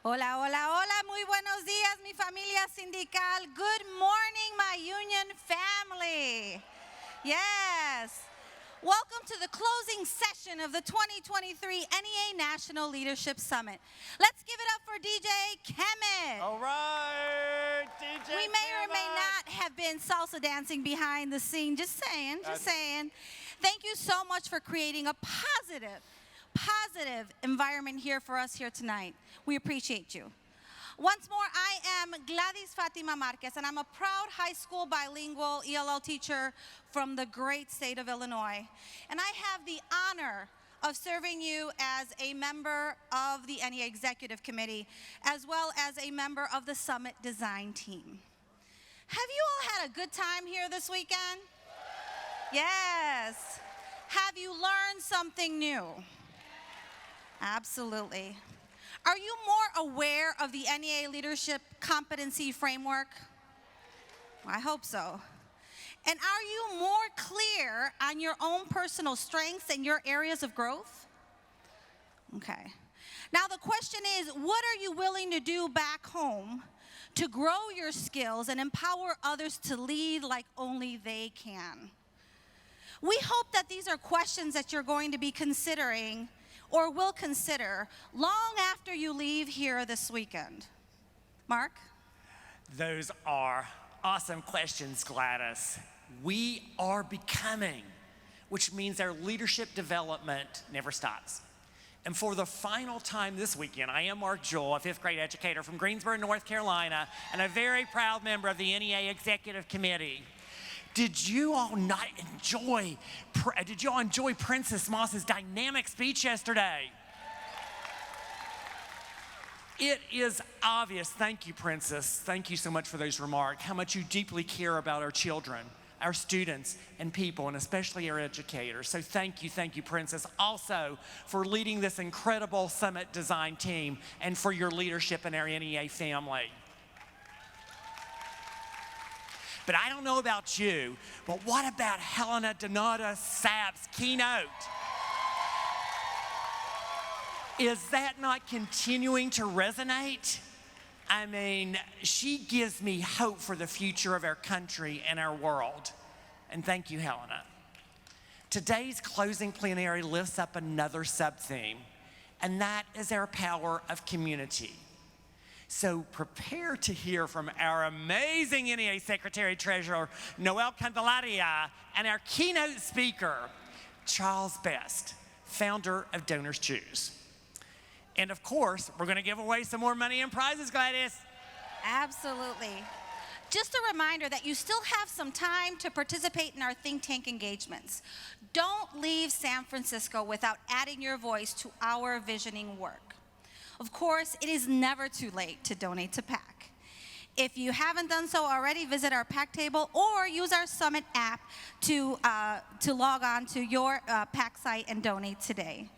Hola, hola, hola, muy buenos días, mi familia sindical. Good morning, my union family. Yes. Welcome to the closing session of the 2023 NEA National Leadership Summit. Let's give it up for DJ Kemet. All right, DJ We may or may not have been salsa dancing behind the scene. Just saying. Thank you so much for creating a positive environment here for us here tonight. We appreciate you. Once more, I am Gladys Fatima Marquez, and I'm a proud high school bilingual ELL teacher from the great state of Illinois. And I have the honor of serving you as a member of the NEA Executive Committee, as well as a member of the Summit Design Team. Have you all had a good time here this weekend? Yes. Have you learned something new? Absolutely. Are you more aware of the NEA Leadership Competency Framework? I hope so. And are you more clear on your own personal strengths and your areas of growth? Okay. Now the question is, what are you willing to do back home to grow your skills and empower others to lead like only they can? We hope that these are questions that you're going to be considering or will consider long after you leave here this weekend. Mark? Those are awesome questions, Gladys. We are becoming, which means our leadership development never stops. And for the final time this weekend, I am Mark Jewell, a fifth grade educator from Greensboro, North Carolina, and a very proud member of the NEA Executive Committee. Did you all enjoy Princess Moss's dynamic speech yesterday? It is obvious, thank you, Princess, thank you so much for those remarks, how much you deeply care about our children, our students and people, and especially our educators. So thank you, Princess, also for leading this incredible Summit Design team and for your leadership in our NEA family. But I don't know about you, but what about Helena Donata Sapp's keynote? Is that not continuing to resonate? I mean, she gives me hope for the future of our country and our world. And thank you, Helena. Today's closing plenary lifts up another sub-theme, and that is our power of community. So prepare to hear from our amazing NEA Secretary-Treasurer, Noel Candelaria, and our keynote speaker, Charles Best, founder of Donors Choose. And of course, we're going to give away some more money and prizes, Gladys. Absolutely. Just a reminder that you still have some time to participate in our think tank engagements. Don't leave San Francisco without adding your voice to our visioning work. Of course, it is never too late to donate to PAC. If you haven't done so already, visit our PAC table or use our Summit app to log on to your PAC site and donate today.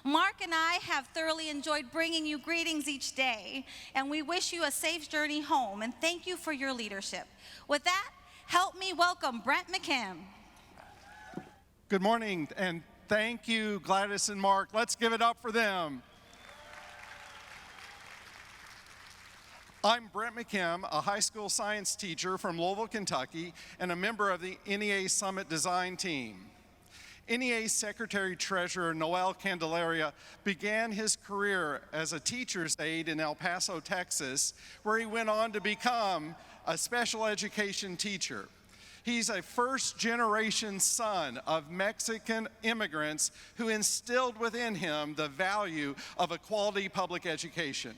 Mark and I have thoroughly enjoyed bringing you greetings each day, and we wish you a safe journey home, and thank you for your leadership. With that, help me welcome Brent McKim. Good morning, and thank you, Gladys and Mark. Let's give it up for them. I'm Brent McKim, a high school science teacher from Louisville, Kentucky, and a member of the NEA Summit Design Team. NEA Secretary-Treasurer Noel Candelaria began his career as a teacher's aide in El Paso, Texas, where he went on to become a special education teacher. He's a first-generation son of Mexican immigrants who instilled within him the value of a quality public education.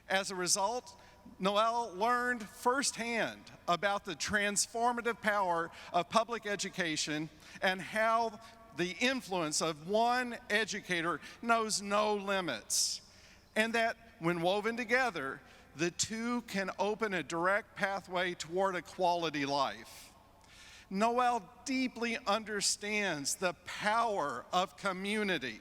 As a result, Noel learned firsthand about the transformative power of public education and how the influence of one educator knows no limits, and that when woven together, the two can open a direct pathway toward a quality life. Noel deeply understands the power of community.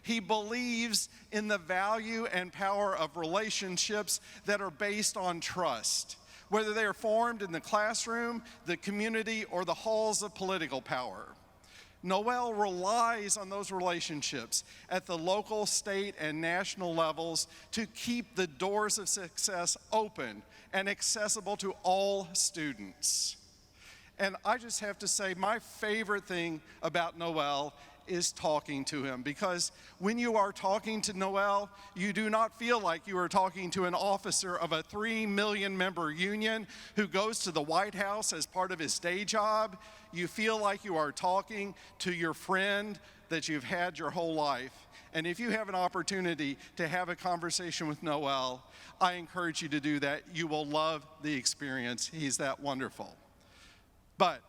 He believes in the value and power of relationships that are based on trust, whether they are formed in the classroom, the community, or the halls of political power. Noel relies on those relationships at the local, state, and national levels to keep the doors of success open and accessible to all students. And I just have to say, my favorite thing about Noel is talking to him, because when you are talking to Noel, you do not feel like you are talking to an officer of a 3 million member union who goes to the White House as part of his day job. You feel like you are talking to your friend that you've had your whole life. And if you have an opportunity to have a conversation with Noel, I encourage you to do that. You will love the experience. He's that wonderful. But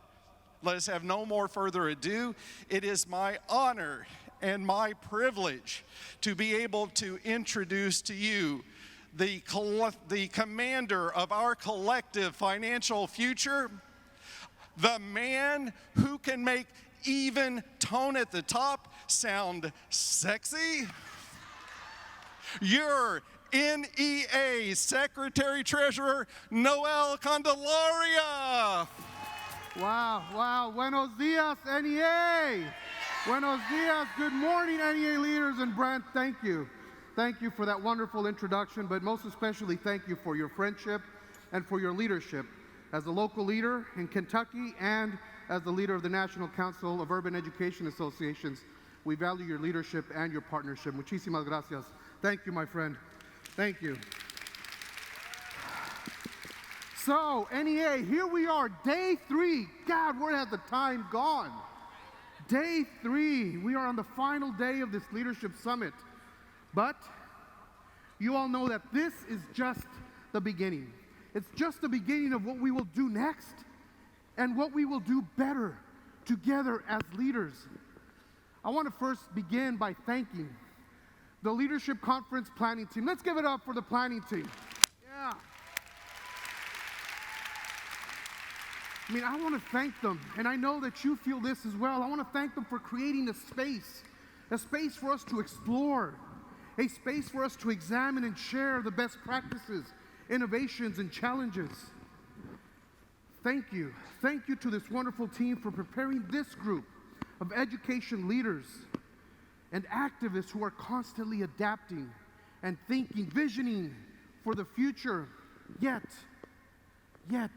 let us have no more further ado. It is my honor and my privilege to be able to introduce to you the commander of our collective financial future, the man who can make even tone at the top sound sexy, your NEA Secretary Treasurer, Noel Candelaria. Wow. Buenos dias, NEA. Buenos dias. Good morning, NEA leaders. And Brent, thank you. Thank you for that wonderful introduction, but most especially thank you for your friendship and for your leadership as a local leader in Kentucky and as the leader of the National Council of Urban Education Associations. We value your leadership and your partnership. Muchísimas gracias. Thank you, my friend. Thank you. So, NEA, here we are, day 3. God, where has the time gone? Day 3. We are on the final day of this leadership summit. But you all know that this is just the beginning. It's just the beginning of what we will do next and what we will do better together as leaders. I want to first begin by thanking the Leadership Conference planning team. Let's give it up for the planning team. Yeah. I want to thank them, and I know that you feel this as well. I want to thank them for creating a space for us to explore, a space for us to examine and share the best practices, innovations, and challenges. Thank you. Thank you to this wonderful team for preparing this group of education leaders and activists who are constantly adapting and thinking, visioning for the future, yet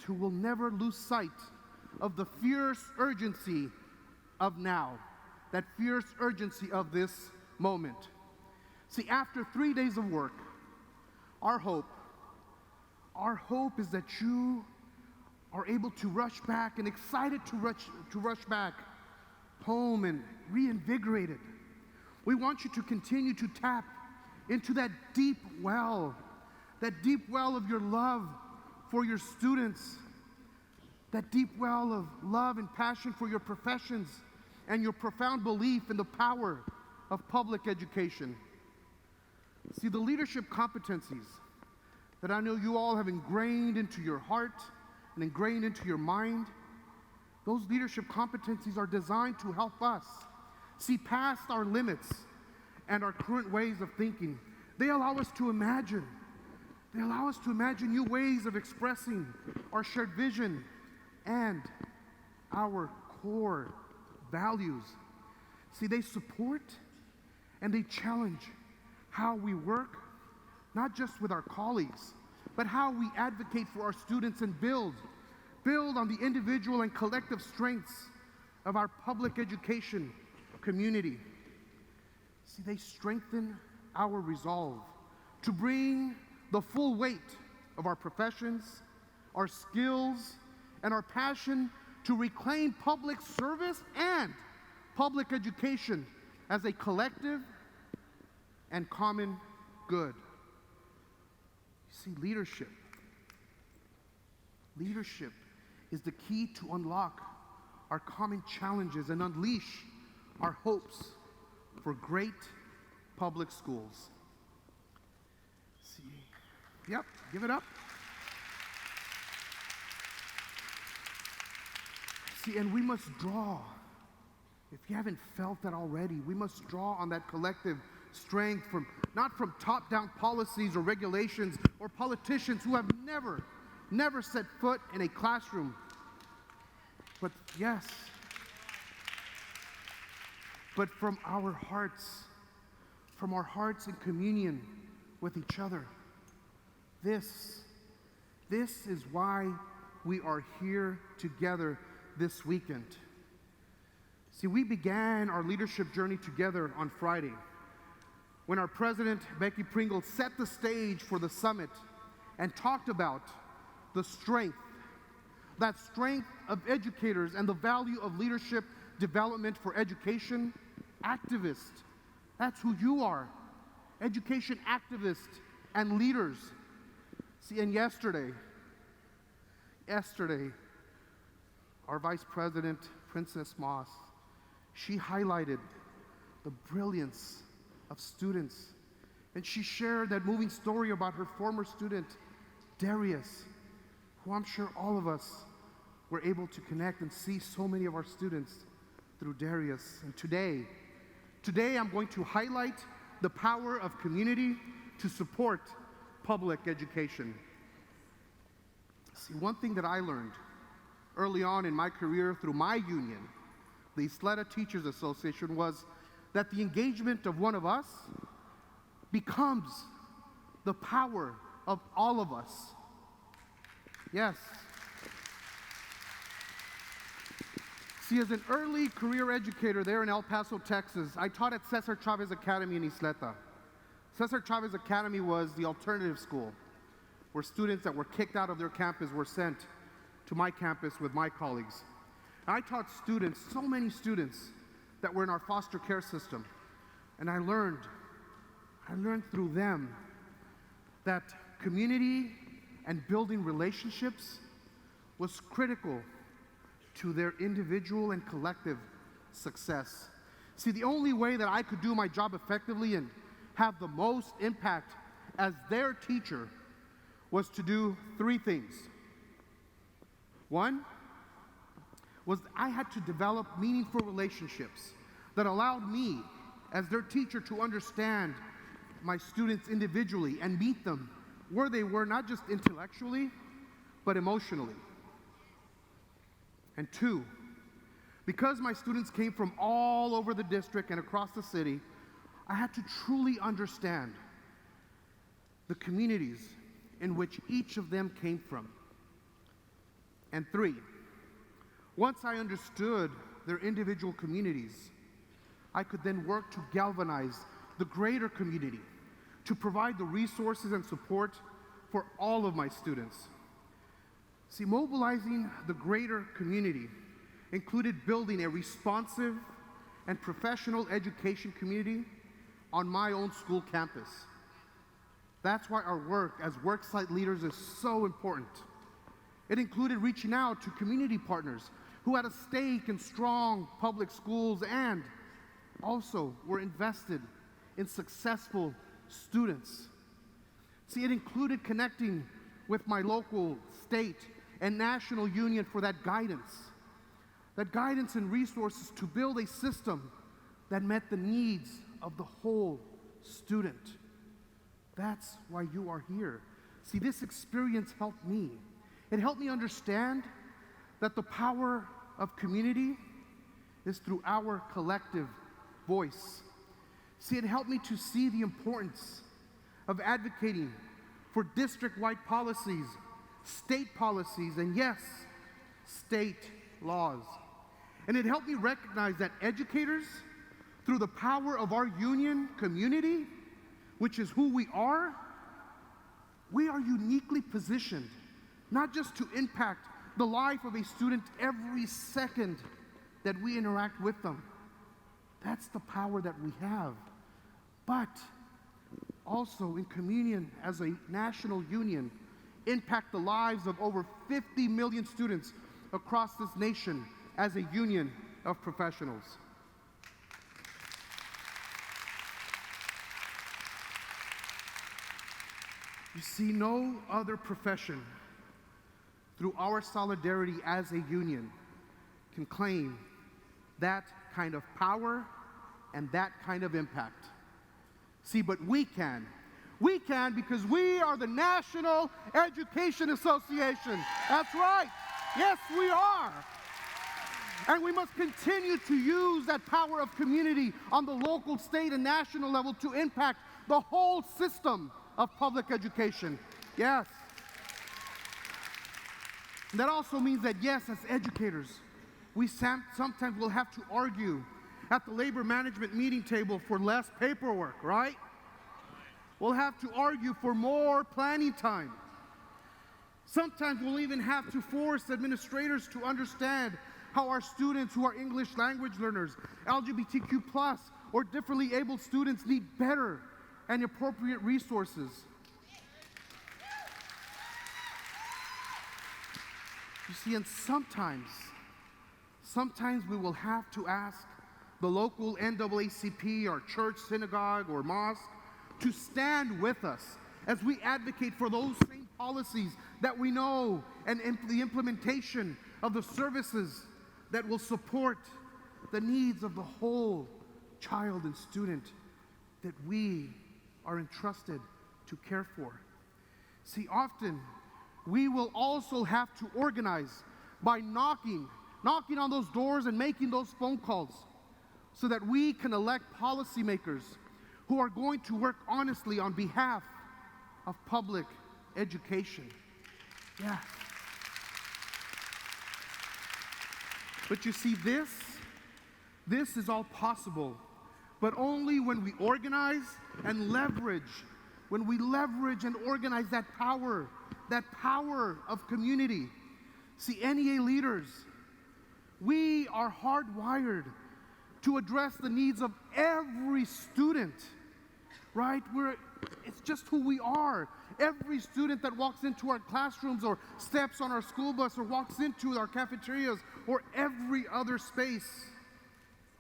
who will never lose sight of the fierce urgency of now, that fierce urgency of this moment. See, after 3 days of work, our hope is that you are able to rush back and excited to rush back home and reinvigorated. We want you to continue to tap into that deep well of your love for your students, that deep well of love and passion for your professions, and your profound belief in the power of public education. See, the leadership competencies that I know you all have ingrained into your heart and ingrained into your mind, those leadership competencies are designed to help us see past our limits and our current ways of thinking. They allow us to imagine. They allow us to imagine new ways of expressing our shared vision and our core values. See, they support and they challenge how we work, not just with our colleagues, but how we advocate for our students and build on the individual and collective strengths of our public education community. See, they strengthen our resolve to bring the full weight of our professions, our skills, and our passion to reclaim public service and public education as a collective and common good. You see, leadership is the key to unlock our common challenges and unleash our hopes for great public schools. See, yep, give it up. See, and we must draw, if you haven't felt that already, we must draw on that collective strength not from top-down policies or regulations or politicians who have never set foot in a classroom. But yes, but from our hearts in communion with each other. This is why we are here together this weekend. See, we began our leadership journey together on Friday when our president, Becky Pringle, set the stage for the summit and talked about the strength of educators and the value of leadership development for education activists. That's who you are, education activists and leaders. See, and yesterday, our Vice President, Princess Moss, she highlighted the brilliance of students. And she shared that moving story about her former student, Darius, who I'm sure all of us were able to connect and see so many of our students through Darius. And today I'm going to highlight the power of community to support public education. See, one thing that I learned early on in my career through my union, the Isleta Teachers Association, was that the engagement of one of us becomes the power of all of us. Yes. See, as an early career educator there in El Paso, Texas, I taught at Cesar Chavez Academy in Isleta. Cesar Chavez Academy was the alternative school where students that were kicked out of their campus were sent to my campus with my colleagues. And I taught students, so many students, that were in our foster care system. And I learned through them that community and building relationships was critical to their individual and collective success. See, the only way that I could do my job effectively and have the most impact as their teacher was to do three things. One was I had to develop meaningful relationships that allowed me, as their teacher, to understand my students individually and meet them where they were, not just intellectually, but emotionally. And two, because my students came from all over the district and across the city, I had to truly understand the communities in which each of them came from. And three, once I understood their individual communities, I could then work to galvanize the greater community, to provide the resources and support for all of my students. See, mobilizing the greater community included building a responsive and professional education community on my own school campus. That's why our work as worksite leaders is so important. It included reaching out to community partners who had a stake in strong public schools and also were invested in successful students. See, it included connecting with my local, state, and national union for that guidance and resources to build a system that met the needs of the whole student. That's why you are here. See, this experience helped me. It helped me understand that the power of community is through our collective voice. See, it helped me to see the importance of advocating for district-wide policies, state policies, and yes, state laws. And it helped me recognize that educators, through the power of our union community, which is who we are uniquely positioned, not just to impact the life of a student every second that we interact with them. That's the power that we have. But also in communion as a national union, impact the lives of over 50 million students across this nation as a union of professionals. You see, no other profession, through our solidarity as a union, can claim that kind of power and that kind of impact. See, but we can. We can because we are the National Education Association. That's right. Yes, we are. And we must continue to use that power of community on the local, state, and national level to impact the whole system of public education. Yes. And that also means that, yes, as educators, we sometimes will have to argue at the labor management meeting table for less paperwork, right? We'll have to argue for more planning time. Sometimes we'll even have to force administrators to understand how our students who are English language learners, LGBTQ+, or differently abled students need better and appropriate resources. You see, and sometimes we will have to ask the local NAACP or church, synagogue, or mosque to stand with us as we advocate for those same policies that we know and the implementation of the services that will support the needs of the whole child and student that we are entrusted to care for. See, often we will also have to organize by knocking on those doors and making those phone calls so that we can elect policymakers who are going to work honestly on behalf of public education. Yeah. But you see, this is all possible, but only when we organize and leverage, when we leverage and organize that power of community. See, NEA leaders, we are hardwired to address the needs of every student, right? It's just who we are. Every student that walks into our classrooms or steps on our school bus or walks into our cafeterias or every other space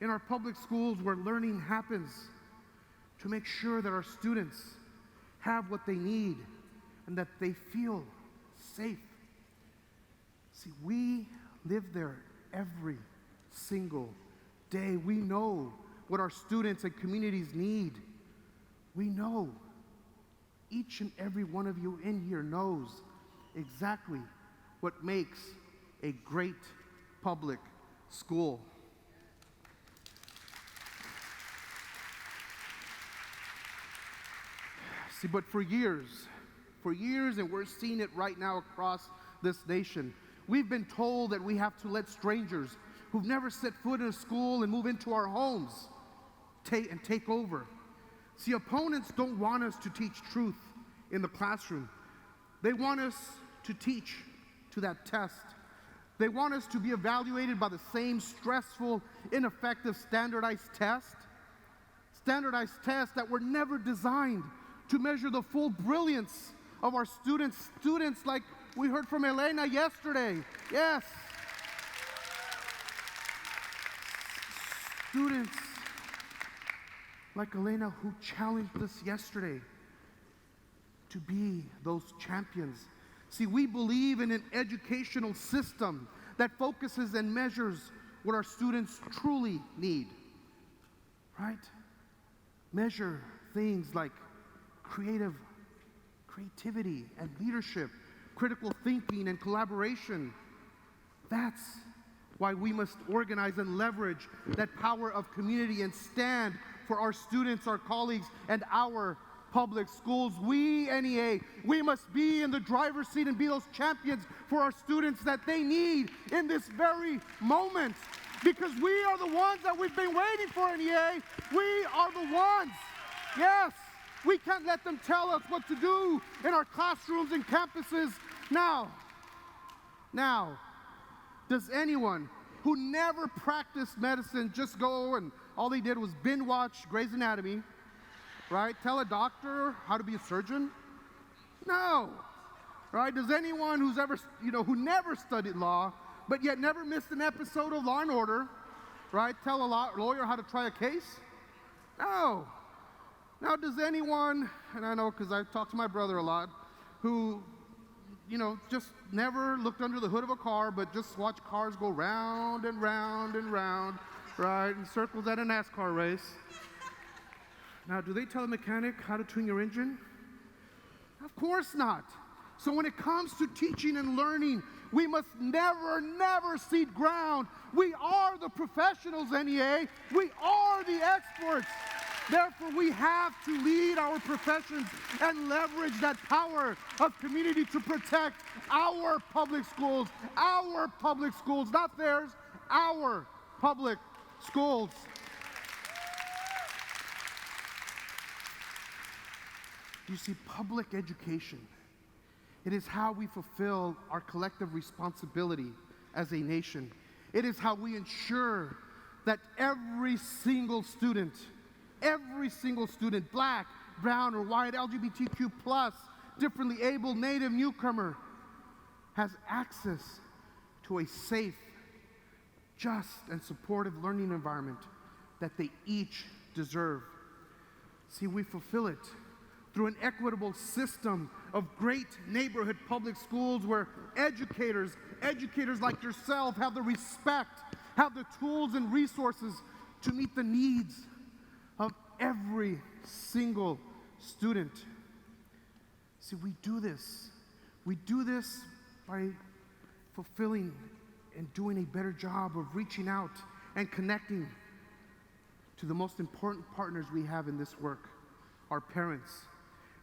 in our public schools where learning happens, to make sure that our students have what they need and that they feel safe. See, we live there every single day. We know what our students and communities need. We know. Each and every one of you in here knows exactly what makes a great public school. See, but for years, and we're seeing it right now across this nation, we've been told that we have to let strangers who've never set foot in a school and move into our homes take over. See, opponents don't want us to teach truth in the classroom. They want us to teach to that test. They want us to be evaluated by the same stressful, ineffective standardized tests that were never designed to measure the full brilliance of our students like we heard from Elena yesterday. Yes. Students like Elena who challenged us yesterday to be those champions. See, we believe in an educational system that focuses and measures what our students truly need, right? Measure things like creativity and leadership, critical thinking and collaboration. That's why we must organize and leverage that power of community and stand for our students, our colleagues, and our public schools. We, NEA, we must be in the driver's seat and be those champions for our students that they need in this very moment. Because we are the ones that we've been waiting for, NEA. We are the ones. Yes. We can't let them tell us what to do in our classrooms and campuses. Now, does anyone who never practiced medicine just go and all they did was binge watch Grey's Anatomy, right? Tell a doctor how to be a surgeon? No, right? Does anyone who's ever, who never studied law, but yet never missed an episode of Law and Order, right? Tell a lawyer how to try a case? No. Now, does anyone, and I know because I talk to my brother a lot, who, just never looked under the hood of a car, but just watched cars go round and round and round, right, in circles at a NASCAR race. Now, do they tell a mechanic how to tune your engine? Of course not. So when it comes to teaching and learning, we must never, never cede ground. We are the professionals, NEA. We are the experts. Therefore, we have to lead our professions and leverage that power of community to protect our public schools, not theirs, our public schools. You see, public education, it is how we fulfill our collective responsibility as a nation. It is how we ensure that every single student, black, brown, or white, LGBTQ+, differently able, native, newcomer, has access to a safe, just, and supportive learning environment that they each deserve. See, we fulfill it through an equitable system of great neighborhood public schools where educators like yourself have the respect, have the tools and resources to meet the needs of every single student. See, we do this by fulfilling and doing a better job of reaching out and connecting to the most important partners we have in this work, our parents.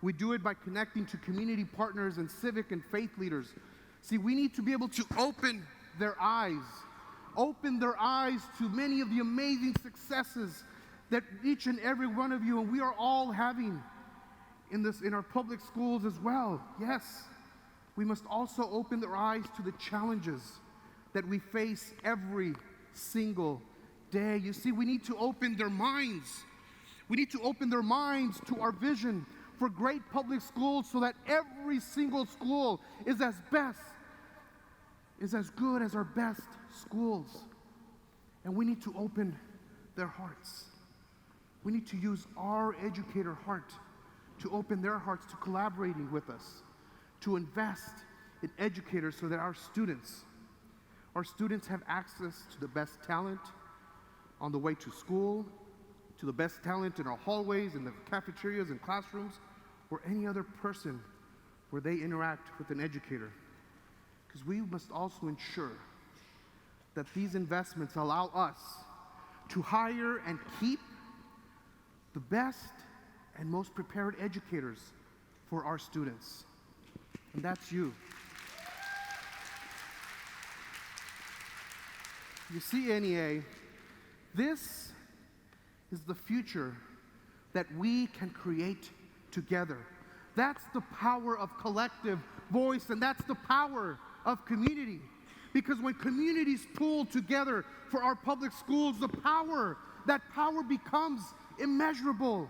We do it by connecting to community partners and civic and faith leaders. See, we need to be able to open their eyes to many of the amazing successes that each and every one of you and we are all having in our public schools as well. Yes, we must also open their eyes to the challenges that we face every single day. You see, we need to open their minds. We need to open their minds to our vision for great public schools so that every single school is as good as our best schools. And we need to open their hearts. We need to use our educator heart to open their hearts to collaborating with us, to invest in educators so that our students have access to the best talent on the way to school, to the best talent in our hallways, in the cafeterias and classrooms, or any other person where they interact with an educator. Because we must also ensure that these investments allow us to hire and keep the best and most prepared educators for our students. And that's you. You see, NEA, this is the future that we can create together. That's the power of collective voice, and that's the power of community. Because when communities pull together for our public schools, that power becomes immeasurable.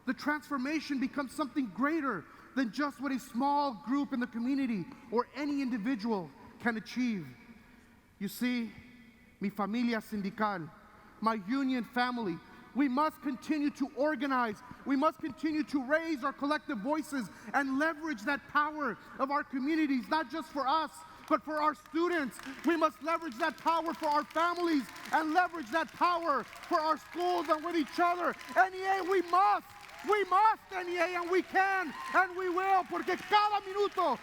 The transformation becomes something greater than just what a small group in the community or any individual can achieve. You see, mi familia sindical, my union family, we must continue to organize. We must continue to raise our collective voices and leverage that power of our communities, not just for us, but for our students. We must leverage that power for our families and leverage that power for our schools and with each other. NEA, we must, NEA, and we can, and we will, porque cada minuto,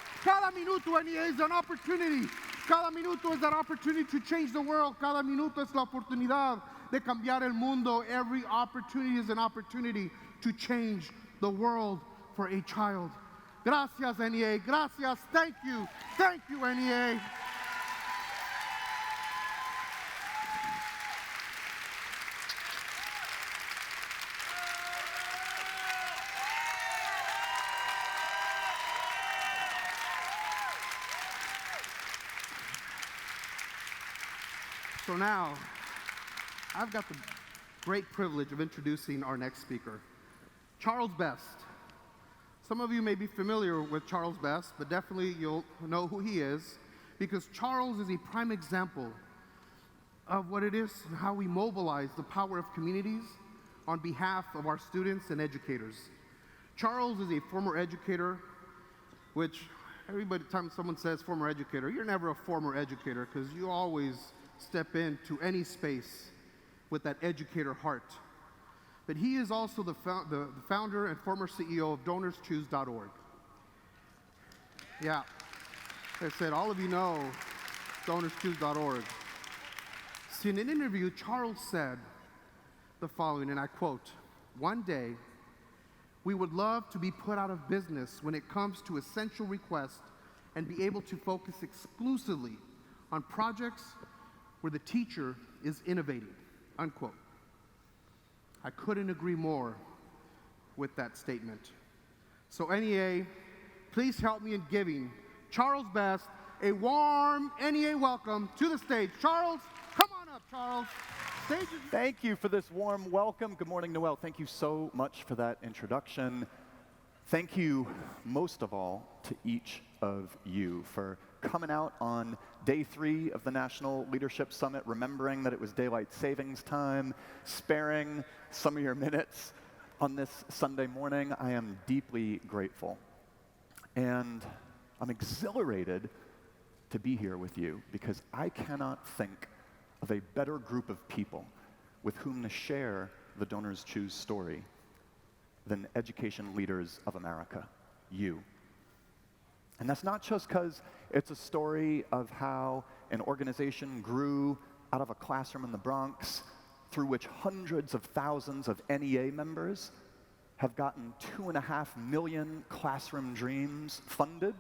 NEA, is an opportunity. Cada minuto is that opportunity to change the world. Cada minuto es la oportunidad de cambiar el mundo. Every opportunity is an opportunity to change the world for a child. Gracias, NEA. Gracias. Thank you, NEA. So now, I've got the great privilege of introducing our next speaker, Charles Best. Some of you may be familiar with Charles Best, but definitely you'll know who he is, because Charles is a prime example of what it is and how we mobilize the power of communities on behalf of our students and educators. Charles is a former educator, which everybody, time someone says former educator, you're never a former educator because you always step into any space with that educator heart. But he is also the founder and former CEO of DonorsChoose.org. Yeah. I said, all of you know DonorsChoose.org. See, in an interview, Charles said the following, and I quote, "One day, we would love to be put out of business when it comes to essential requests and be able to focus exclusively on projects where the teacher is innovating," unquote. I couldn't agree more with that statement. So NEA, please help me in giving Charles Best a warm NEA welcome to the stage. Charles, come on up, Charles. Stage is Thank you for this warm welcome. Good morning, Noel. Thank you so much for that introduction. Thank you, most of all, to each of you for coming out on day 3 of the National Leadership Summit, remembering that it was daylight savings time, sparing some of your minutes on this Sunday morning. I am deeply grateful. And I'm exhilarated to be here with you because I cannot think of a better group of people with whom to share the Donors Choose story than education leaders of America, you. And that's not just because it's a story of how an organization grew out of a classroom in the Bronx through which hundreds of thousands of NEA members have gotten 2.5 million classroom dreams funded.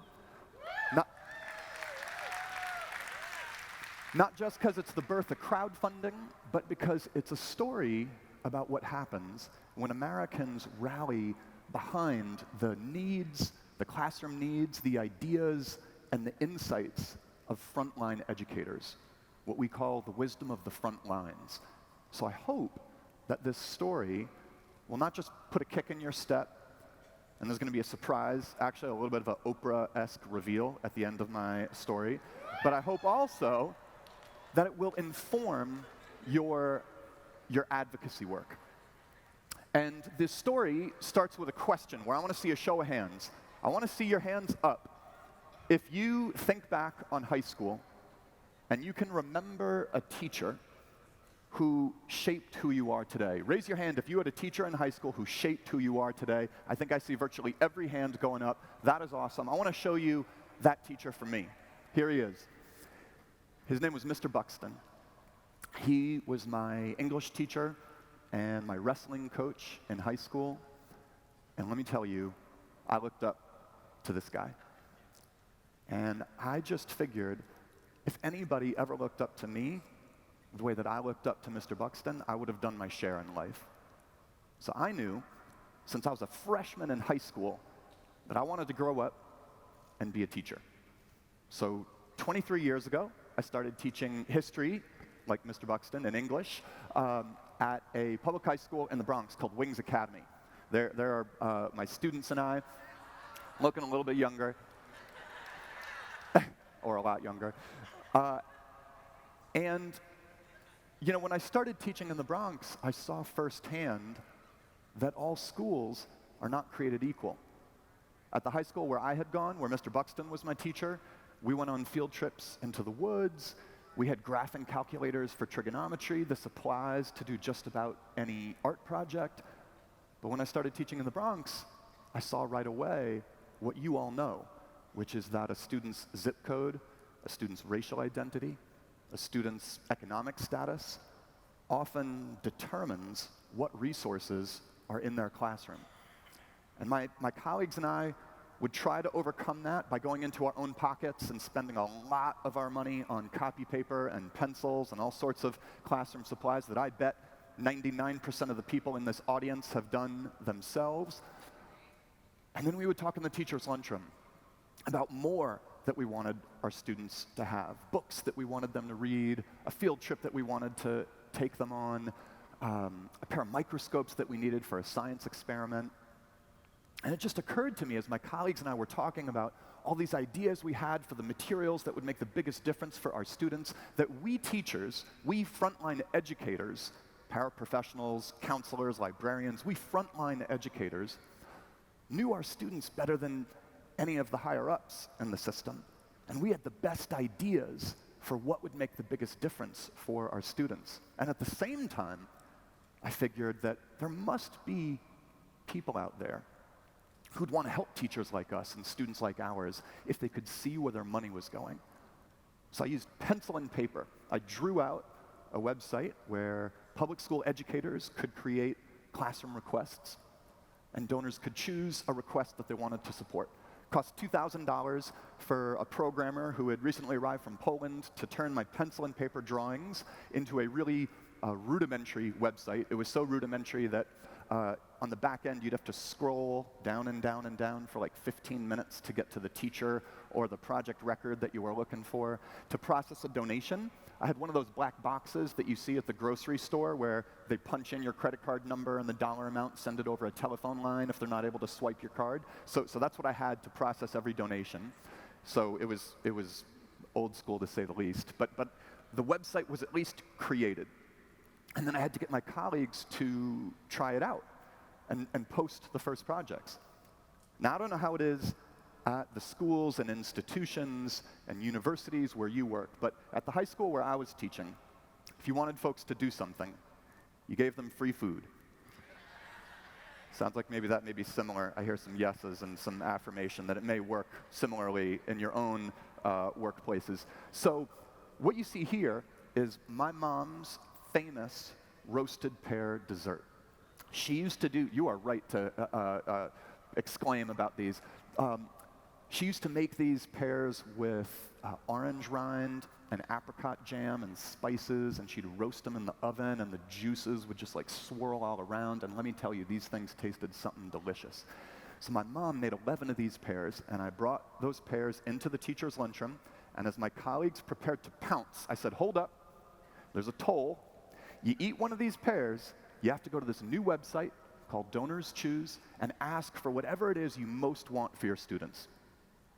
Not just because it's the birth of crowdfunding, but because it's a story about what happens when Americans rally behind the needs, the classroom needs, the ideas, and the insights of frontline educators, what we call the wisdom of the front lines. So I hope that this story will not just put a kick in your step, and there's going to be a surprise, actually a little bit of an Oprah-esque reveal at the end of my story, but I hope also that it will inform your advocacy work. And this story starts with a question where I want to see a show of hands. I want to see your hands up. If you think back on high school and you can remember a teacher who shaped who you are today. Raise your hand if you had a teacher in high school who shaped who you are today. I think I see virtually every hand going up. That is awesome. I want to show you that teacher for me. Here he is. His name was Mr. Buxton. He was my English teacher and my wrestling coach in high school. And let me tell you, I looked up to this guy. And I just figured, if anybody ever looked up to me the way that I looked up to Mr. Buxton, I would have done my share in life. So I knew, since I was a freshman in high school, that I wanted to grow up and be a teacher. So 23 years ago, I started teaching history, like Mr. Buxton, and English, at a public high school in the Bronx called Wings Academy. There are my students and I, looking a little bit younger, or a lot younger. And, you know, when I started teaching in the Bronx, I saw firsthand that all schools are not created equal. At the high school where I had gone, where Mr. Buxton was my teacher, we went on field trips into the woods. We had graphing calculators for trigonometry. This applies to do just about any art project. But when I started teaching in the Bronx, I saw right away what you all know, which is that a student's zip code, a student's racial identity, a student's economic status often determines what resources are in their classroom. And my colleagues and I would try to overcome that by going into our own pockets and spending a lot of our money on copy paper and pencils and all sorts of classroom supplies that I bet 99% of the people in this audience have done themselves. And then we would talk in the teacher's lunchroom about more that we wanted our students to have, books that we wanted them to read, a field trip that we wanted to take them on, a pair of microscopes that we needed for a science experiment. And it just occurred to me as my colleagues and I were talking about all these ideas we had for the materials that would make the biggest difference for our students, that we teachers, we frontline educators, paraprofessionals, counselors, librarians, we frontline educators knew our students better than any of the higher-ups in the system. And we had the best ideas for what would make the biggest difference for our students. And at the same time, I figured that there must be people out there who'd want to help teachers like us and students like ours if they could see where their money was going. So I used pencil and paper. I drew out a website where public school educators could create classroom requests, and donors could choose a request that they wanted to support. It cost $2,000 for a programmer who had recently arrived from Poland to turn my pencil and paper drawings into a really rudimentary website. It was so rudimentary that on the back end, you'd have to scroll down and down and down for like 15 minutes to get to the teacher or the project record that you were looking for. To process a donation, I had one of those black boxes that you see at the grocery store where they punch in your credit card number and the dollar amount, send it over a telephone line if they're not able to swipe your card. So that's what I had to process every donation. So it was old school to say the least. But the website was at least created. And then I had to get my colleagues to try it out and post the first projects. Now, I don't know how it is at the schools and institutions and universities where you work, but at the high school where I was teaching, if you wanted folks to do something, you gave them free food. Sounds like maybe that may be similar. I hear some yeses and some affirmation that it may work similarly in your own workplaces. So what you see here is my mom's famous roasted pear dessert. She used to do, you are right to exclaim about these. She used to make these pears with orange rind and apricot jam and spices, and she'd roast them in the oven, and the juices would just like swirl all around. And let me tell you, these things tasted something delicious. So my mom made 11 of these pears, and I brought those pears into the teacher's lunchroom, and as my colleagues prepared to pounce, I said, hold up, there's a toll. You eat one of these pears, you have to go to this new website called Donors Choose and ask for whatever it is you most want for your students.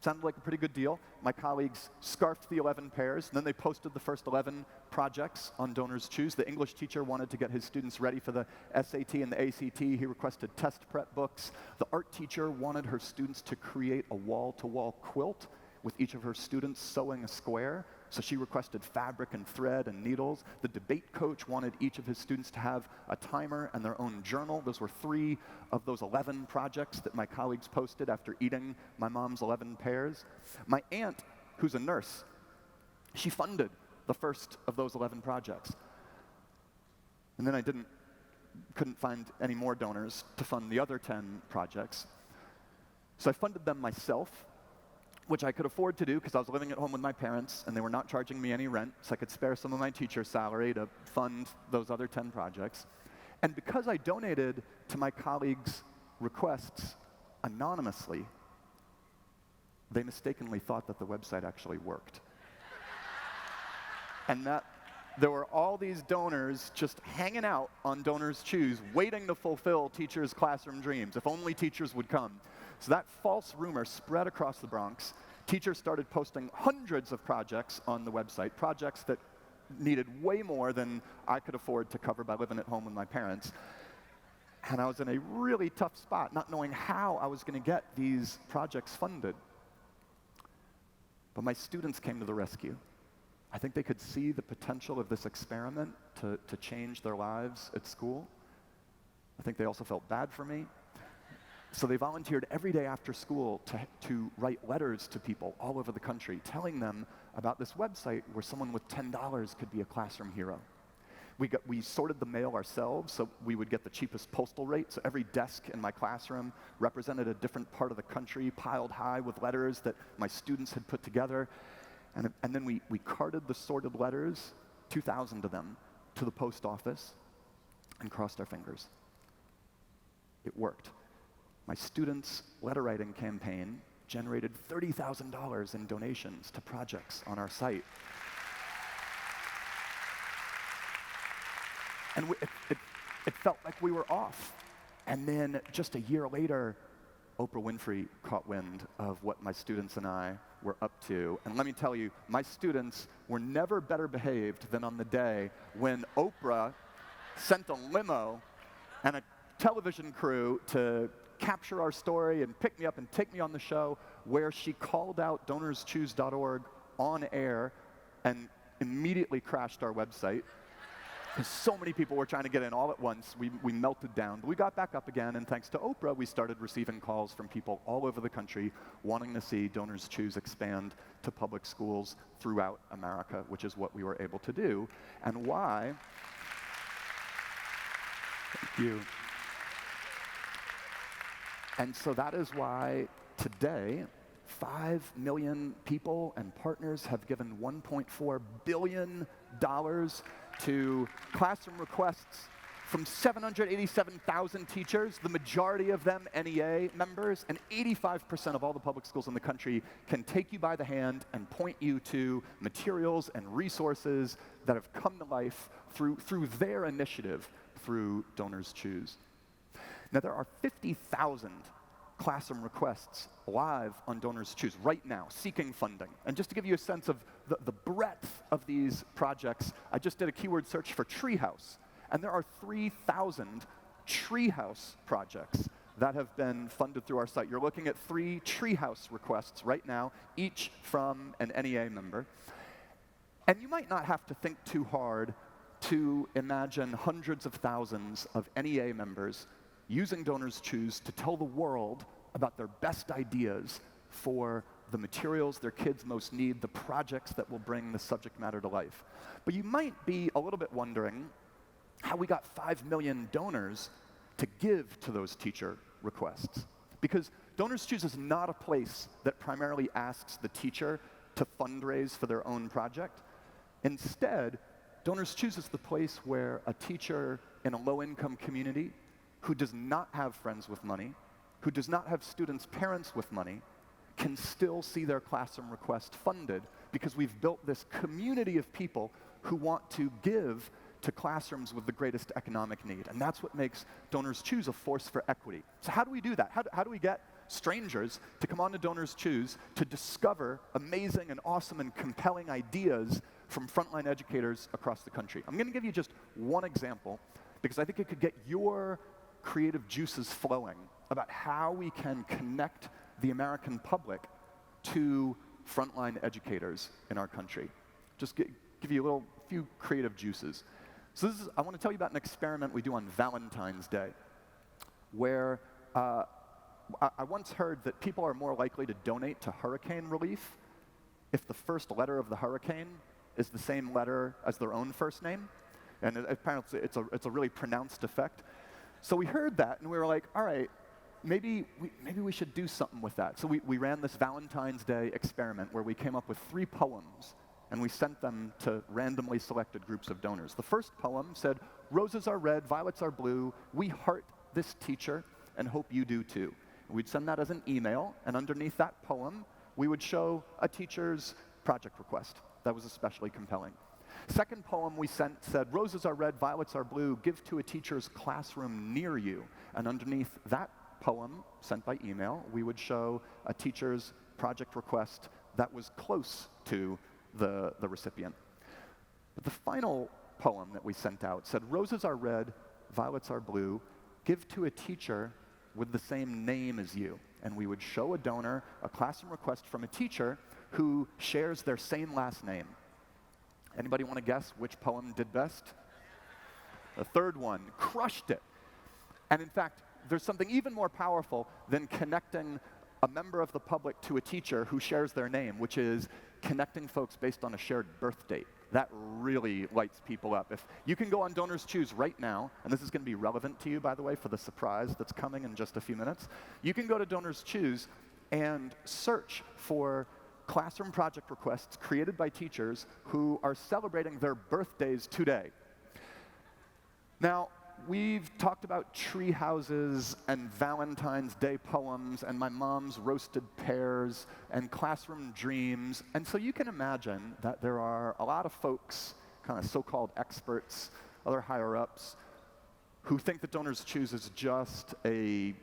Sounded like a pretty good deal. My colleagues scarfed the 11 pears, and then they posted the first 11 projects on Donors Choose. The English teacher wanted to get his students ready for the SAT and the ACT. He requested test prep books. The art teacher wanted her students to create a wall-to-wall quilt with each of her students sewing a square. So she requested fabric and thread and needles. The debate coach wanted each of his students to have a timer and their own journal. Those were 3 of those 11 projects that my colleagues posted after eating my mom's 11 pears. My aunt, who's a nurse, she funded the first of those 11 projects. And then I couldn't find any more donors to fund the other 10 projects. So I funded them myself, which I could afford to do because I was living at home with my parents and they were not charging me any rent, so I could spare some of my teacher's salary to fund those other 10 projects. And because I donated to my colleagues' requests anonymously, they mistakenly thought that the website actually worked. And that there were all these donors just hanging out on Donors Choose, waiting to fulfill teachers' classroom dreams, if only teachers would come. So that false rumor spread across the Bronx. Teachers started posting hundreds of projects on the website, projects that needed way more than I could afford to cover by living at home with my parents. And I was in a really tough spot, not knowing how I was going to get these projects funded. But my students came to the rescue. I think they could see the potential of this experiment to change their lives at school. I think they also felt bad for me. So they volunteered every day after school to write letters to people all over the country, telling them about this website where someone with $10 could be a classroom hero. We sorted the mail ourselves, so we would get the cheapest postal rate. So every desk in my classroom represented a different part of the country, piled high with letters that my students had put together. And then we carted the sorted letters, 2,000 of them, to the post office and crossed our fingers. It worked. My students' letter writing campaign generated $30,000 in donations to projects on our site. And it felt like we were off. And then just a year later, Oprah Winfrey caught wind of what my students and I were up to. And let me tell you, my students were never better behaved than on the day when Oprah sent a limo and a television crew to capture our story and pick me up and take me on the show, where she called out donorschoose.org on air and immediately crashed our website. Because so many people were trying to get in all at once, we melted down. But we got back up again, and thanks to Oprah, we started receiving calls from people all over the country wanting to see Donors Choose expand to public schools throughout America, which is what we were able to do. And why? Thank you. And so that is why today, 5 million people and partners have given $1.4 billion to classroom requests from 787,000 teachers, the majority of them NEA members, and 85% of all the public schools in the country can take you by the hand and point you to materials and resources that have come to life through their initiative, through Donors Choose. Now, there are 50,000 classroom requests live on Donors Choose right now, seeking funding. And just to give you a sense of the breadth of these projects, I just did a keyword search for treehouse, and there are 3,000 treehouse projects that have been funded through our site. You're looking at 3 treehouse requests right now, each from an NEA member. And you might not have to think too hard to imagine hundreds of thousands of NEA members using Donors Choose to tell the world about their best ideas for the materials their kids most need, the projects that will bring the subject matter to life. But you might be a little bit wondering how we got 5 million donors to give to those teacher requests. Because Donors Choose is not a place that primarily asks the teacher to fundraise for their own project. Instead, Donors Choose is the place where a teacher in a low-income community who does not have friends with money, who does not have students' parents with money, can still see their classroom request funded because we've built this community of people who want to give to classrooms with the greatest economic need. And that's what makes Donors Choose a force for equity. So how do we do that? How do we get strangers to come on to Donors Choose to discover amazing and awesome and compelling ideas from frontline educators across the country? I'm going to give you just one example because I think it could get your creative juices flowing about how we can connect the American public to frontline educators in our country. Just give you a few creative juices. So I want to tell you about an experiment we do on Valentine's Day, where I once heard that people are more likely to donate to hurricane relief if the first letter of the hurricane is the same letter as their own first name. And apparently it's a really pronounced effect. So we heard that, and we were like, all right, maybe we should do something with that. So we ran this Valentine's Day experiment where we came up with 3 poems, and we sent them to randomly selected groups of donors. The first poem said, "Roses are red, violets are blue, we heart this teacher, and hope you do too." And we'd send that as an email, and underneath that poem, we would show a teacher's project request. That was especially compelling. Second poem we sent said, "Roses are red, violets are blue, give to a teacher's classroom near you." And underneath that poem, sent by email, we would show a teacher's project request that was close to the recipient. But the final poem that we sent out said, "Roses are red, violets are blue, give to a teacher with the same name as you." And we would show a donor a classroom request from a teacher who shares their same last name. Anybody want to guess which poem did best? The third one crushed it. And in fact, there's something even more powerful than connecting a member of the public to a teacher who shares their name, which is connecting folks based on a shared birth date. That really lights people up. If you can go on Donors Choose right now, and this is going to be relevant to you, by the way, for the surprise that's coming in just a few minutes, you can go to Donors Choose and search for classroom project requests created by teachers who are celebrating their birthdays today. Now, we've talked about tree houses and Valentine's Day poems and my mom's roasted pears and classroom dreams. And so you can imagine that there are a lot of folks, kind of so-called experts, other higher-ups, who think that Donors Choose is just a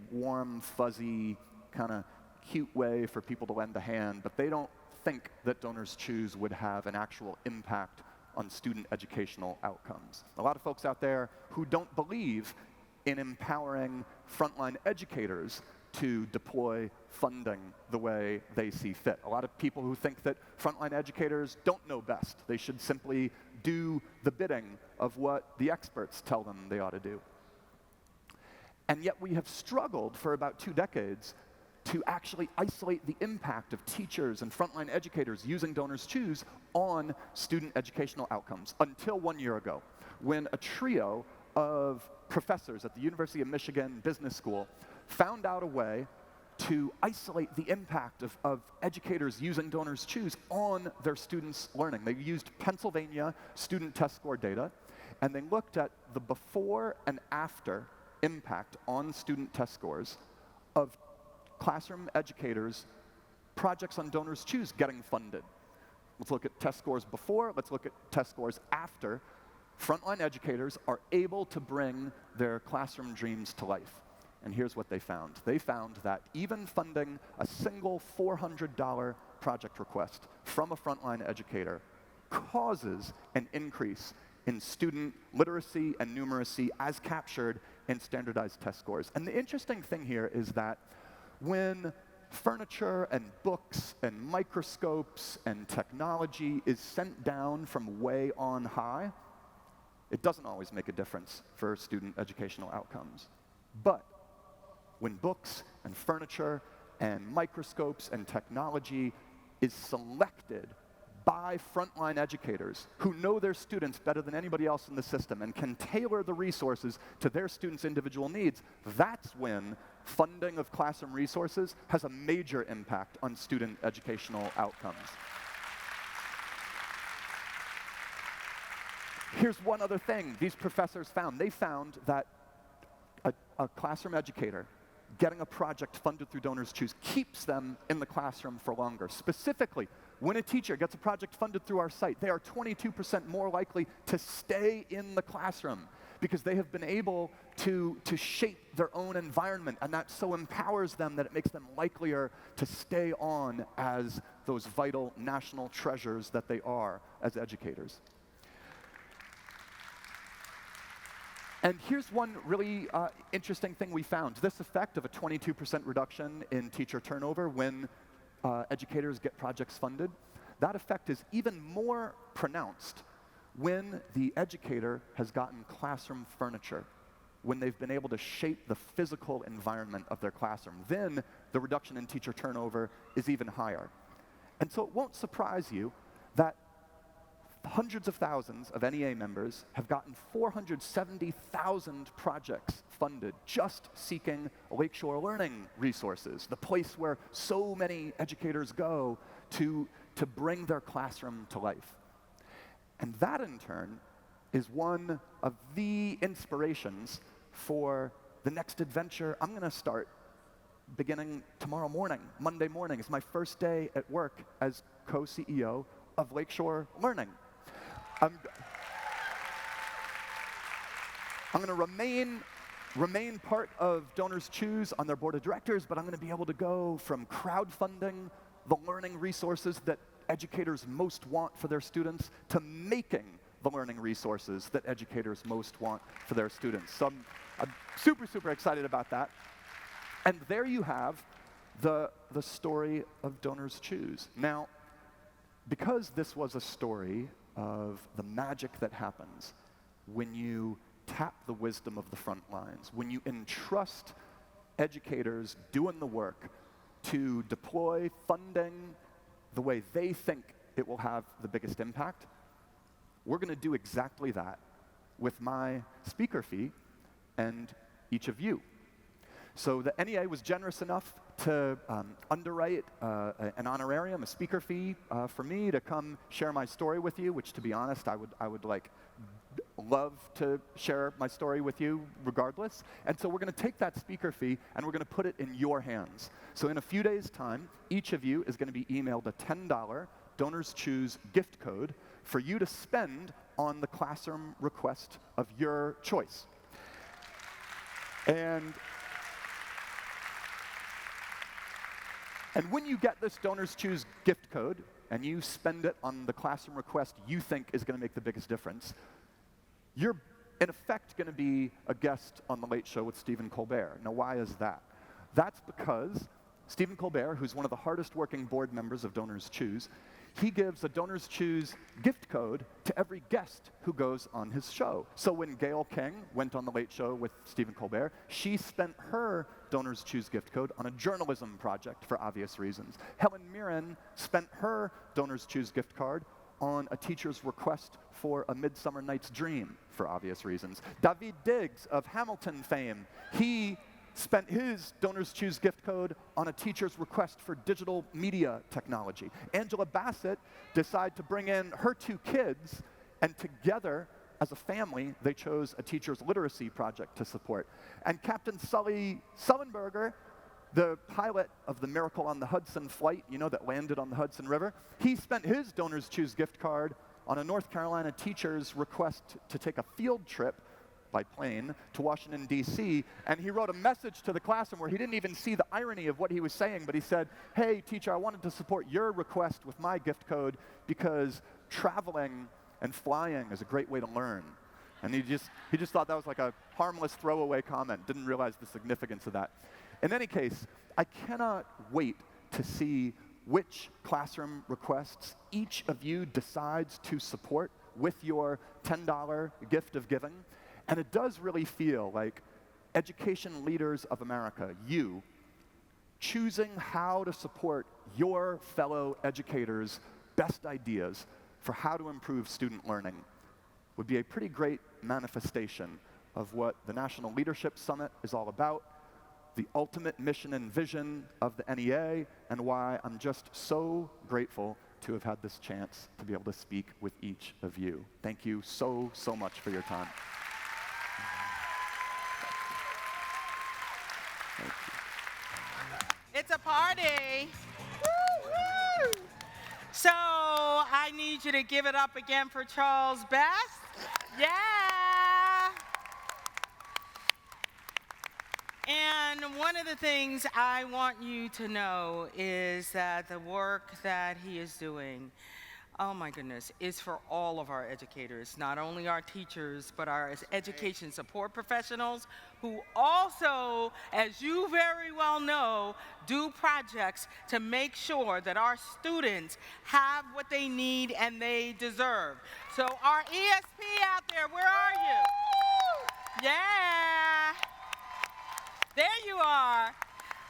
warm, fuzzy, kind of cute way for people to lend a hand, but they don't think that Donors Choose would have an actual impact on student educational outcomes. A lot of folks out there who don't believe in empowering frontline educators to deploy funding the way they see fit. A lot of people who think that frontline educators don't know best. They should simply do the bidding of what the experts tell them they ought to do. And yet we have struggled for about 2 decades to actually isolate the impact of teachers and frontline educators using Donors Choose on student educational outcomes until 1 year ago, when a trio of professors at the University of Michigan Business School found out a way to isolate the impact of educators using Donors Choose on their students' learning. They used Pennsylvania student test score data, and they looked at the before and after impact on student test scores of classroom educators' projects on Donors Choose getting funded. Let's look at test scores before, let's look at test scores after. Frontline educators are able to bring their classroom dreams to life. And here's what they found. They found that even funding a single $400 project request from a frontline educator causes an increase in student literacy and numeracy as captured in standardized test scores. And the interesting thing here is that when furniture and books and microscopes and technology is sent down from way on high, it doesn't always make a difference for student educational outcomes. But when books and furniture and microscopes and technology is selected by frontline educators who know their students better than anybody else in the system and can tailor the resources to their students' individual needs, that's when funding of classroom resources has a major impact on student educational outcomes. Here's one other thing these professors found. They found that a classroom educator getting a project funded through Donors Choose keeps them in the classroom for longer. Specifically, when a teacher gets a project funded through our site, they are 22% more likely to stay in the classroom because they have been able to shape their own environment, and that so empowers them that it makes them likelier to stay on as those vital national treasures that they are as educators. And here's one really interesting thing we found. This effect of a 22% reduction in teacher turnover when educators get projects funded, that effect is even more pronounced when the educator has gotten classroom furniture, when they've been able to shape the physical environment of their classroom. Then the reduction in teacher turnover is even higher. And so it won't surprise you that hundreds of thousands of NEA members have gotten 470,000 projects funded just seeking Lakeshore learning resources, the place where so many educators go to bring their classroom to life. And that, in turn, is one of the inspirations for the next adventure I'm going to start beginning tomorrow morning. Monday morning is my first day at work as co-CEO of Lakeshore Learning. I'm going to remain part of Donors Choose on their board of directors, but I'm going to be able to go from crowdfunding the learning resources that educators most want for their students to making the learning resources that educators most want for their students. So I'm super, super excited about that. And there you have the story of Donors Choose. Now, because this was a story of the magic that happens when you tap the wisdom of the front lines, when you entrust educators doing the work to deploy funding the way they think it will have the biggest impact, we're going to do exactly that with my speaker fee and each of you. So the NEA was generous enough to underwrite an honorarium, a speaker fee for me to come share my story with you, which, to be honest, I would like love to share my story with you regardless. And so we're going to take that speaker fee and we're going to put it in your hands. So in a few days' time, each of you is going to be emailed a $10 Donors Choose gift code for you to spend on the classroom request of your choice. And when you get this Donors Choose gift code and you spend it on the classroom request you think is going to make the biggest difference, you're in effect going to be a guest on The Late Show with Stephen Colbert. Now, why is that? That's because Stephen Colbert, who's one of the hardest working board members of Donors Choose, he gives a Donors Choose gift code to every guest who goes on his show. So when Gayle King went on The Late Show with Stephen Colbert, she spent her Donors Choose gift code on a journalism project for obvious reasons. Helen Mirren spent her Donors Choose gift card on a teacher's request for A Midsummer Night's Dream for obvious reasons. David Diggs of Hamilton fame, he spent his Donors Choose gift code on a teacher's request for digital media technology. Angela Bassett decided to bring in her 2 kids, and together, as a family, they chose a teacher's literacy project to support. And Captain Sully Sullenberger, the pilot of the Miracle on the Hudson flight, you know, that landed on the Hudson River, he spent his Donors Choose gift card on a North Carolina teacher's request to take a field trip by plane to Washington, D.C., and he wrote a message to the classroom where he didn't even see the irony of what he was saying, but he said, "Hey, teacher, I wanted to support your request with my gift code because traveling and flying is a great way to learn." And he just thought that was like a harmless throwaway comment, didn't realize the significance of that. In any case, I cannot wait to see which classroom requests each of you decides to support with your $10 gift of giving. And it does really feel like education leaders of America, you, choosing how to support your fellow educators' best ideas for how to improve student learning would be a pretty great manifestation of what the National Leadership Summit is all about, the ultimate mission and vision of the NEA, and why I'm just so grateful to have had this chance to be able to speak with each of you. Thank you so, so much for your time. It's a party. Woo-hoo. So I need you to give it up again for Charles Best. Yeah. And one of the things I want you to know is that the work that he is doing, oh my goodness, is for all of our educators, not only our teachers, but our education support professionals who also, as you very well know, do projects to make sure that our students have what they need and they deserve. So our ESP out there, where are you? Yeah. There you are.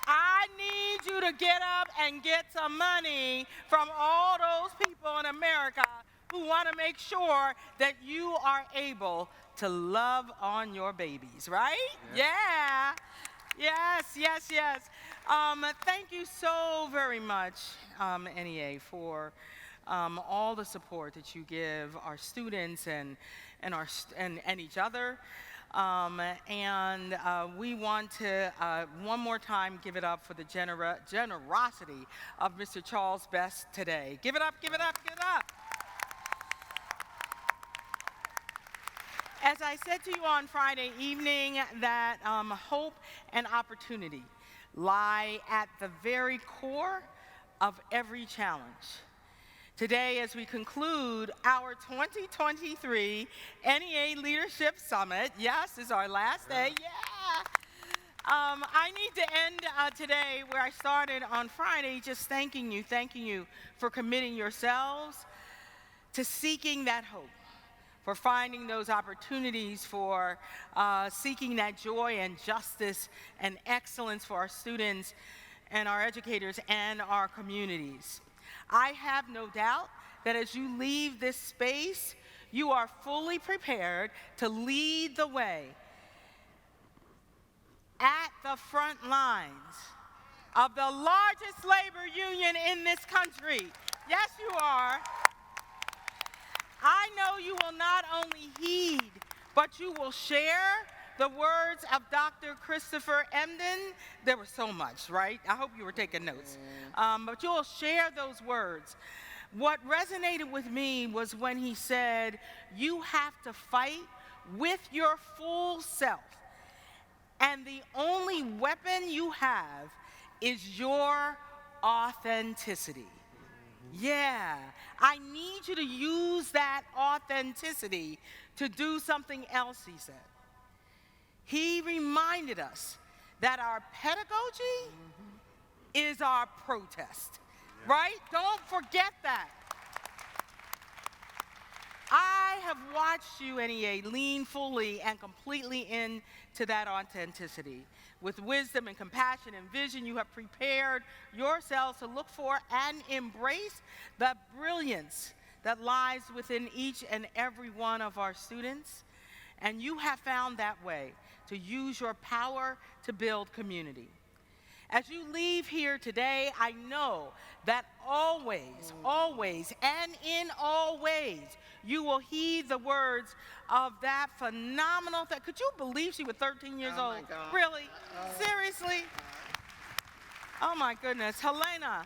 I need you to get up and get some money from all those people in America who want to make sure that you are able to love on your babies, right? Yeah. Yes, yes, yes. Thank you so very much, NEA, for all the support that you give our students and each other. We want to, one more time, give it up for the generosity of Mr. Charles Best today. Give it up, give it up, give it up. As I said to you on Friday evening, that hope and opportunity lie at the very core of every challenge. Today, as we conclude our 2023 NEA Leadership Summit, yes, this is our last day, yeah. I need to end today where I started on Friday, just thanking you for committing yourselves to seeking that hope, for finding those opportunities, for seeking that joy and justice and excellence for our students and our educators and our communities. I have no doubt that as you leave this space, you are fully prepared to lead the way at the front lines of the largest labor union in this country. Yes, you are. I know you will not only heed, but you will share the words of Dr. Christopher Emdin. There was so much, right? I hope you were taking notes. But you'll share those words. What resonated with me was when he said, you have to fight with your full self. And the only weapon you have is your authenticity. Yeah, I need you to use that authenticity to do something else, he said. He reminded us that our pedagogy is our protest, right? Don't forget that. I have watched you, NEA, lean fully and completely into that authenticity. With wisdom and compassion and vision, you have prepared yourselves to look for and embrace the brilliance that lies within each and every one of our students. And you have found that way to use your power to build community. As you leave here today, I know that always, always, and in all ways, you will heed the words of that phenomenal thing. Could you believe she was 13 years old? My God. Really? Seriously? Oh my goodness. Helena.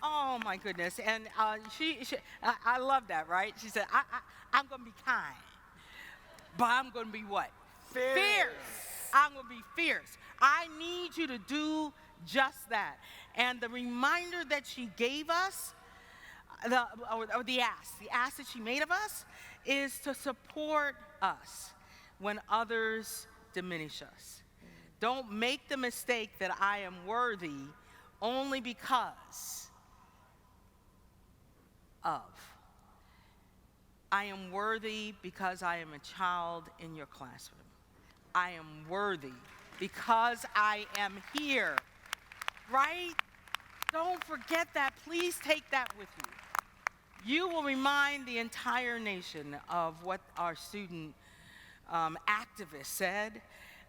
Oh my goodness. And I love that, right? She said, I'm going to be kind, but I'm going to be what? Fierce. I'm going to be fierce. I need you to do just that. And the reminder that she gave us, the ask that she made of us, is to support us when others diminish us. Don't make the mistake that I am worthy only because of. I am worthy because I am a child in your classroom. I am worthy because I am here, right? Don't forget that. Please take that with you. You will remind the entire nation of what our student activist said,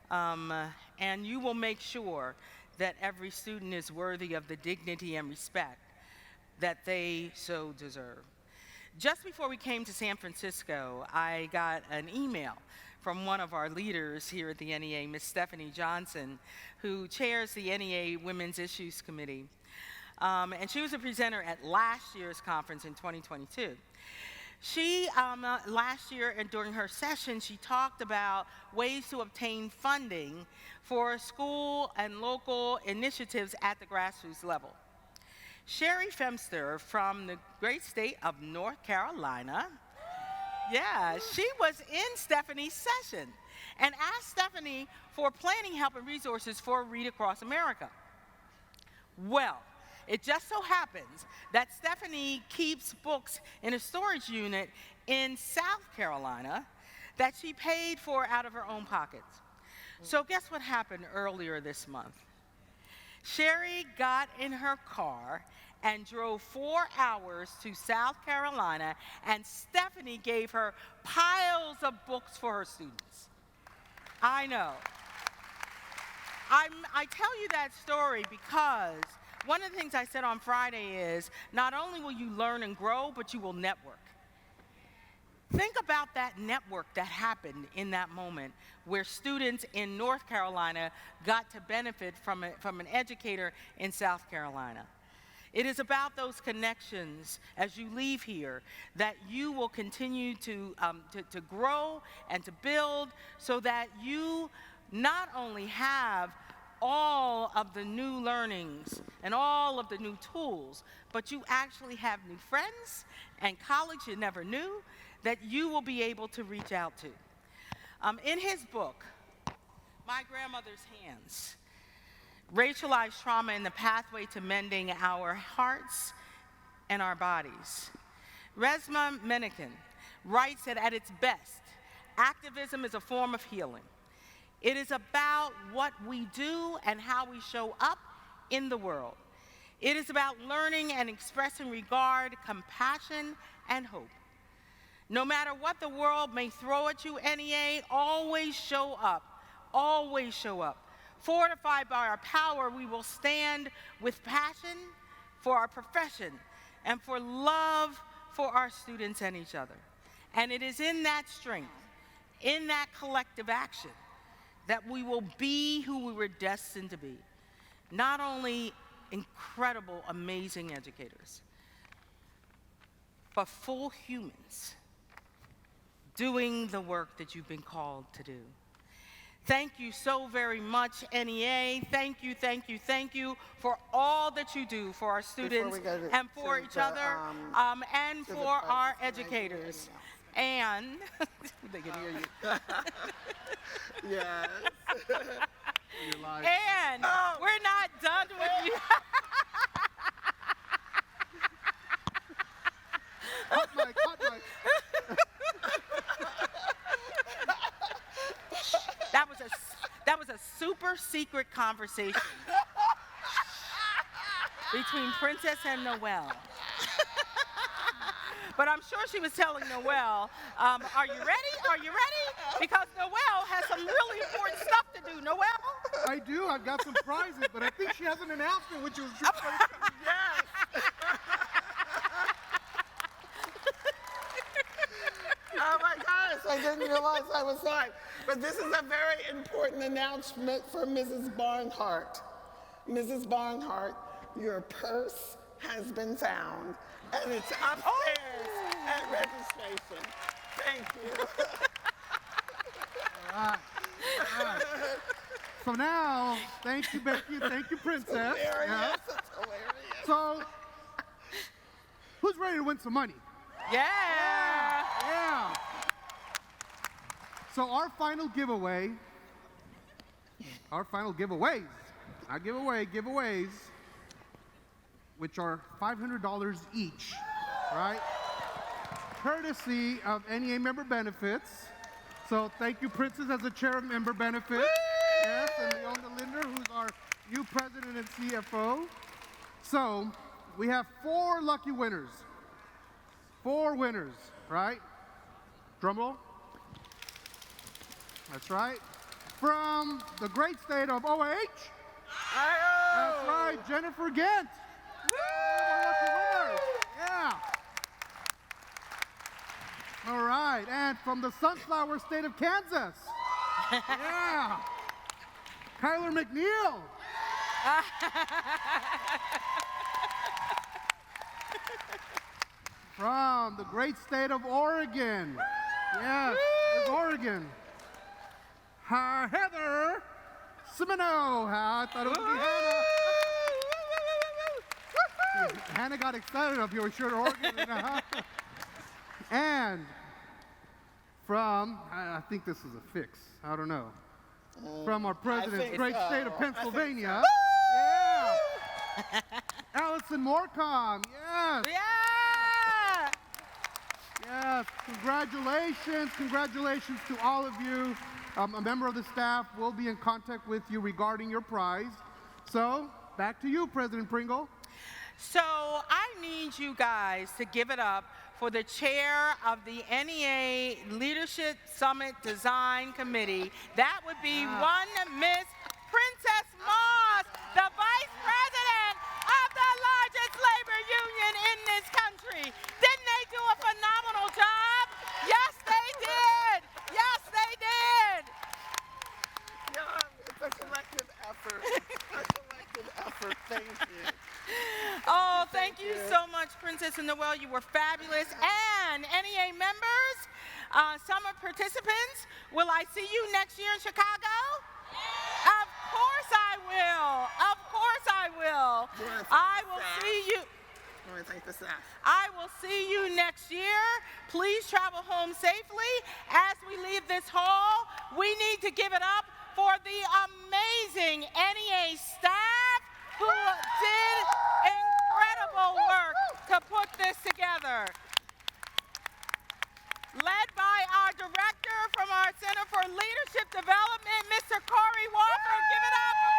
and you will make sure that every student is worthy of the dignity and respect that they so deserve. Just before we came to San Francisco, I got an email from one of our leaders here at the NEA, Ms. Stephanie Johnson, who chairs the NEA Women's Issues Committee. And she was a presenter at last year's conference in 2022. She, last year and during her session, she talked about ways to obtain funding for school and local initiatives at the grassroots level. Sherry Femster from the great state of North Carolina, yeah, she was in Stephanie's session and asked Stephanie for planning help and resources for Read Across America. Well, it just so happens that Stephanie keeps books in a storage unit in South Carolina that she paid for out of her own pockets. So guess what happened earlier this month? Sherry got in her car and drove 4 hours to South Carolina, and Stephanie gave her piles of books for her students. I know. I tell you that story because one of the things I said on Friday is not only will you learn and grow, but you will network. Think about that network that happened in that moment where students in North Carolina got to benefit from an educator in South Carolina. It is about those connections as you leave here that you will continue to grow and to build so that you not only have all of the new learnings and all of the new tools, but you actually have new friends and colleagues you never knew that you will be able to reach out to. In his book, My Grandmother's Hands, Racialized Trauma and the Pathway to Mending Our Hearts and Our Bodies, Resmaa Menakem writes that at its best, activism is a form of healing. It is about what we do and how we show up in the world. It is about learning and expressing regard, compassion, and hope. No matter what the world may throw at you, NEA, always show up. Always show up. Fortified by our power, we will stand with passion for our profession and for love for our students and each other. And it is in that strength, in that collective action, that we will be who we were destined to be. Not only incredible, amazing educators, but full humans doing the work that you've been called to do. Thank you so very much, NEA. Thank you, thank you, thank you for all that you do for our students and for each other and for our educators. And they can hear you. Yes. And we're not done with you. Hot mic, hot mic. secret conversation between Princess and Noel. But I'm sure she was telling Noel, are you ready? Are you ready? Because Noel has some really important stuff to do. Noel? I do. I've got some prizes, but I think she has an announcement which was just Yes. Oh my gosh, I didn't realize I was live. But this is a very important announcement for Mrs. Barnhart. Mrs. Barnhart, your purse has been found, and it's upstairs at registration. Thank you. All right. So now, thank you, Becky, and thank you, Princess. Hilarious. Yeah. That's hilarious. So, who's ready to win some money? Yeah. Yeah. So our final giveaways, not giveaways, which are $500 each, right? Courtesy of NEA member benefits. So thank you, Princess, as the chair of member benefits. Yes, and Leona Linder, who's our new president and CFO. So we have 4 lucky winners. 4 winners, right? Drum roll. That's right. From the great state of OH. That's right, Jennifer Gent. Our lucky winner. Yeah. All right, and from the sunflower state of Kansas. Yeah. Kyler McNeil. From the great state of Oregon. Yes, it's Oregon. Heather Simino. I thought it would be Hannah. Hannah got excited up here. We sure Oregon. And from, I think this is a fix. I don't know. From our president's great state of Pennsylvania. Yeah. Allison Morcom. Yes. Yeah. Yes. Congratulations to all of you. A member of the staff will be in contact with you regarding your prize. So, back to you, President Pringle. So I need you guys to give it up for the chair of the NEA Leadership Summit Design Committee. That would be one Miss Princess Moss, the Vice President of the largest labor union in this country. Didn't they do a phenomenal job? Yes, they did. Yes, they did. Yeah, it's a collective effort. Thank you. Oh, thank you so much, Princess and Noel. You were fabulous. And NEA members, summer participants, will I see you next year in Chicago? Of course I will. Of course I will. I will see you. I want to thank the staff. I will see you next year. Please travel home safely. As we leave this hall, we need to give it up for the amazing NEA staff who did incredible work to put this together. Led by our director from our Center for Leadership Development, Mr. Corey Walker. Give it up for